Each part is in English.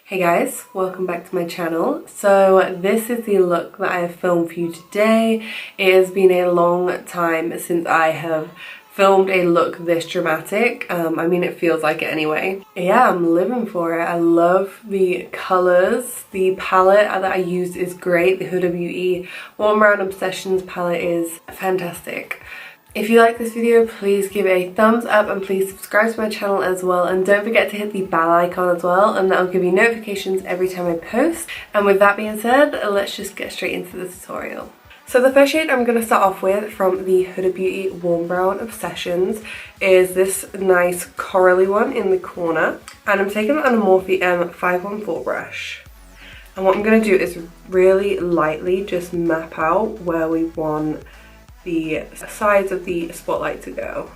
Hey guys, welcome back to my channel. So this is the look that I have filmed for you today. It has been a long time since I have filmed a look this dramatic. I mean, it feels like it anyway. Yeah, I'm living for it. I love the colours. The palette that I used is great. The Huda Beauty Warm Brown Obsessions palette is fantastic. If you like this video, please give it a thumbs up and please subscribe to my channel as well, and don't forget to hit the bell icon as well, and that'll give you notifications every time I post. And with that being said, let's just get straight into the tutorial. So the first shade I'm going to start off with from the Huda Beauty Warm Brown Obsessions is this nice corally one in the corner, and I'm taking that on a Morphe M514 brush. And what I'm going to do is really lightly just map out where we want the sides of the spotlight to go.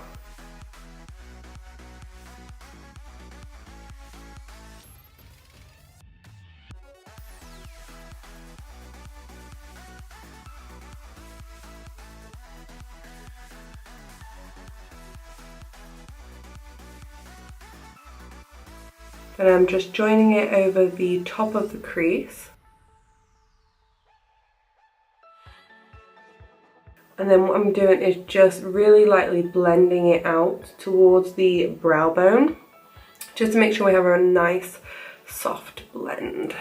And I'm just joining it over the top of the crease. And then what I'm doing is just really lightly blending it out towards the brow bone, just to make sure we have a nice soft blend.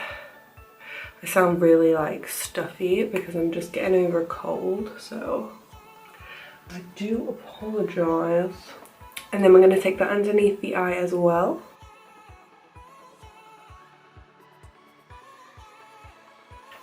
I sound really like stuffy because I'm just getting over a cold, so I do apologise. And then we're going to take that underneath the eye as well.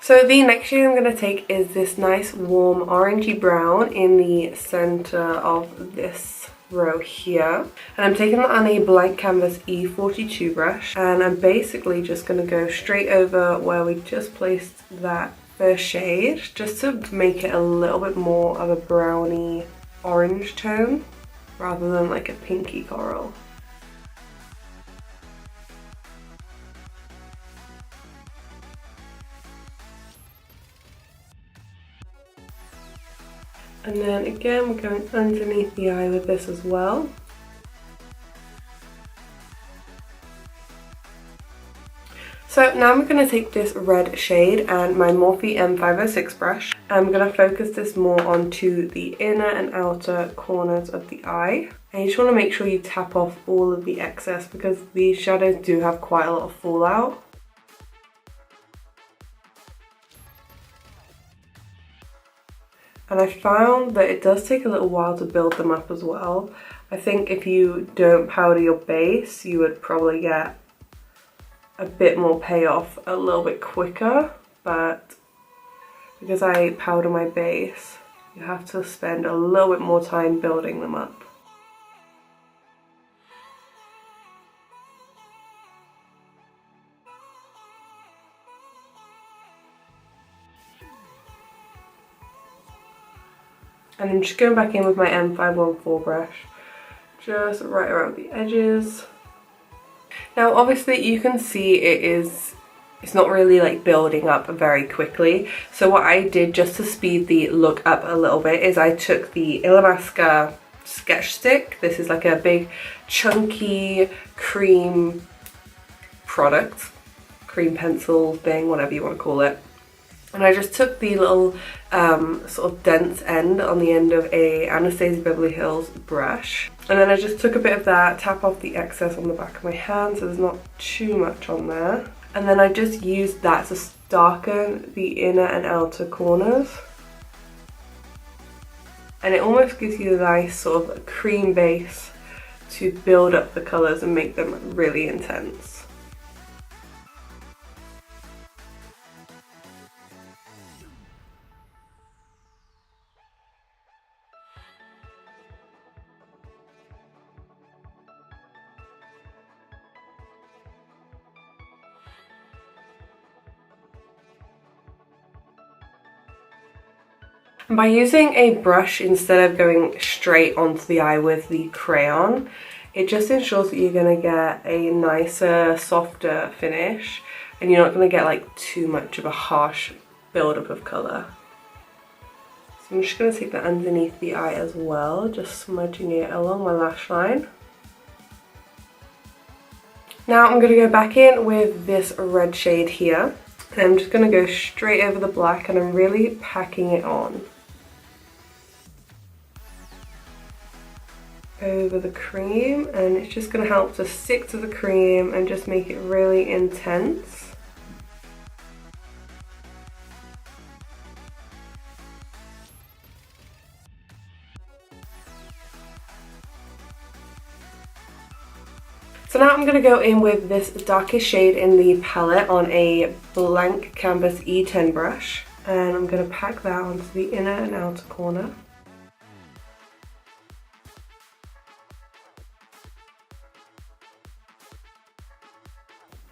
So the next shade I'm going to take is this nice warm orangey brown in the centre of this row here. And I'm taking that on a blank canvas E42 brush, and I'm basically just going to go straight over where we just placed that first shade, just to make it a little bit more of a browny orange tone rather than like a pinky coral. And then again, we're going underneath the eye with this as well. So now I'm going to take this red shade and my Morphe M506 brush. I'm going to focus this more onto the inner and outer corners of the eye. And you just want to make sure you tap off all of the excess because these shadows do have quite a lot of fallout. And I found that it does take a little while to build them up as well. I think if you don't powder your base, you would probably get a bit more payoff a little bit quicker. But because I powder my base, you have to spend a little bit more time building them up. And I'm just going back in with my M514 brush, just right around the edges. Now obviously you can see it's not really like building up very quickly. So what I did just to speed the look up a little bit is I took the Illamasqua sketch stick. This is like a big chunky cream product, cream pencil thing, whatever you want to call it. And I just took the little sort of dense end on the end of a Anastasia Beverly Hills brush. And then I just took a bit of that, tap off the excess on the back of my hand so there's not too much on there. And then I just used that to darken the inner and outer corners. And it almost gives you a nice sort of cream base to build up the colours and make them really intense. By using a brush instead of going straight onto the eye with the crayon, it just ensures that you're going to get a nicer, softer finish, and you're not going to get like too much of a harsh buildup of colour. So I'm just going to take that underneath the eye as well, just smudging it along my lash line. Now I'm going to go back in with this red shade here. And I'm just going to go straight over the black and I'm really packing it on. Over the cream, and it's just going to help to stick to the cream and just make it really intense. So now I'm going to go in with this darkest shade in the palette on a blank canvas E10 brush, and I'm going to pack that onto the inner and outer corner.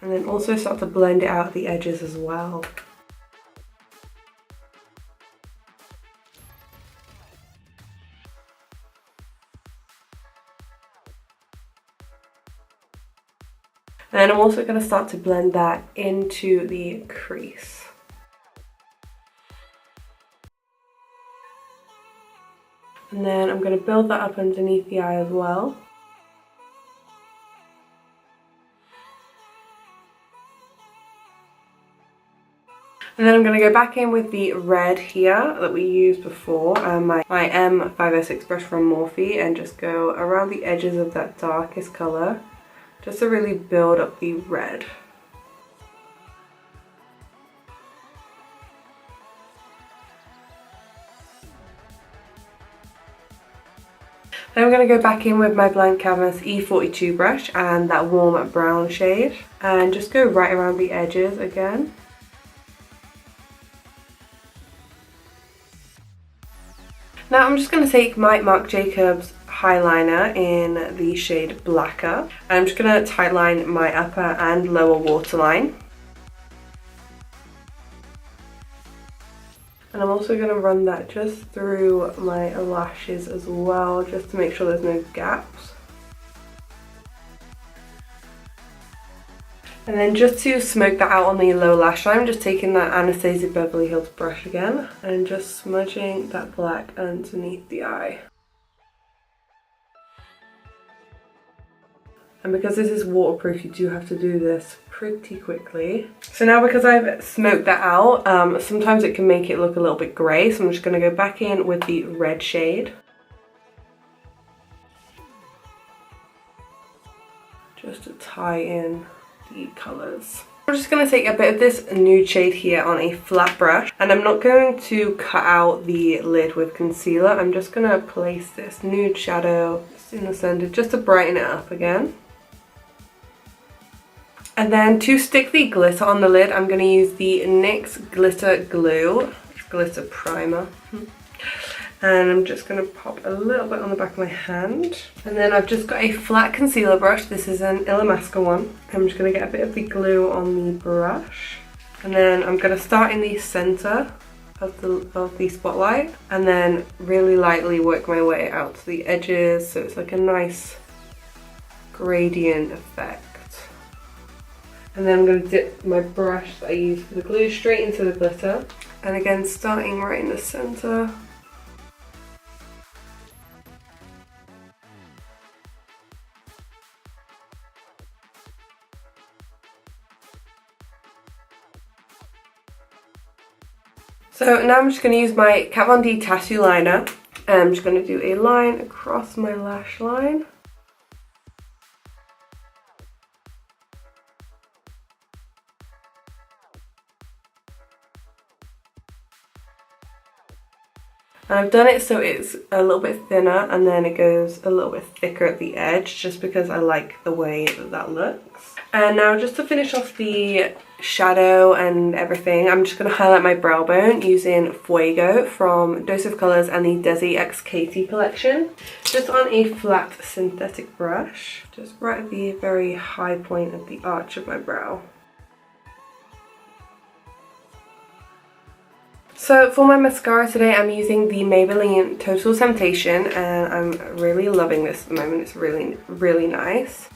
And then also start to blend it out at the edges as well. And then I'm also going to start to blend that into the crease. And then I'm going to build that up underneath the eye as well. And then I'm going to go back in with the red here that we used before, my M506 brush from Morphe, and just go around the edges of that darkest colour, just to really build up the red. Then I'm going to go back in with my blank canvas E42 brush and that warm brown shade, and just go right around the edges again. Now I'm just going to take my Marc Jacobs highliner in the shade Blacker, and I'm just going to tightline my upper and lower waterline. And I'm also going to run that just through my lashes as well, just to make sure there's no gaps. And then just to smoke that out on the lower lash line, I'm just taking that Anastasia Beverly Hills brush again and just smudging that black underneath the eye. And because this is waterproof, you do have to do this pretty quickly. So now because I've smoked that out, sometimes it can make it look a little bit grey, so I'm just going to go back in with the red shade. Just to tie in the colours. I'm just going to take a bit of this nude shade here on a flat brush, and I'm not going to cut out the lid with concealer. I'm just going to place this nude shadow just in the centre just to brighten it up again. And then to stick the glitter on the lid, I'm going to use the NYX Glitter Glue, Glitter Primer. And I'm just going to pop a little bit on the back of my hand. And then I've just got a flat concealer brush. This is an Illamasqua one. I'm just going to get a bit of the glue on the brush. And then I'm going to start in the centre of the spotlight. And then really lightly work my way out to the edges. So it's like a nice gradient effect. And then I'm going to dip my brush that I used for the glue straight into the glitter. And again, starting right in the centre. So now I'm just going to use my Kat Von D Tattoo Liner, and I'm just going to do a line across my lash line. And I've done it so it's a little bit thinner and then it goes a little bit thicker at the edge, just because I like the way that that looks. And now just to finish off the shadow and everything, I'm just going to highlight my brow bone using Fuego from Dose of Colours and the Desi X Katie collection. Just on a flat synthetic brush, just right at the very high point of the arch of my brow. So for my mascara today, I'm using the Maybelline Total Temptation, and I'm really loving this at the moment. It's really, really nice.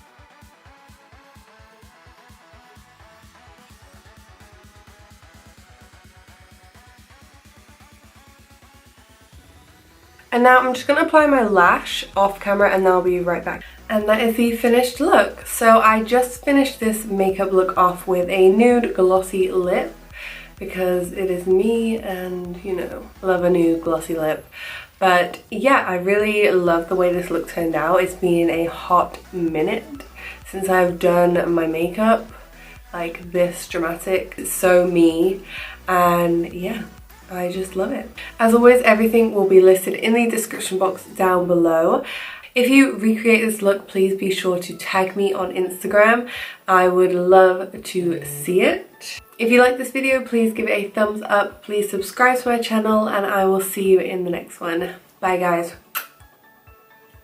And now I'm just going to apply my lash off camera, and then I'll be right back. And that is the finished look. So I just finished this makeup look off with a nude glossy lip because it is me and, you know, love a nude glossy lip. But yeah, I really love the way this look turned out. It's been a hot minute since I've done my makeup like this dramatic. It's so me, and yeah, I just love it. As always, everything will be listed in the description box down below. If you recreate this look, please be sure to tag me on Instagram. I would love to see it. If you like this video, please give it a thumbs up. Please subscribe to my channel, and I will see you in the next one. Bye guys.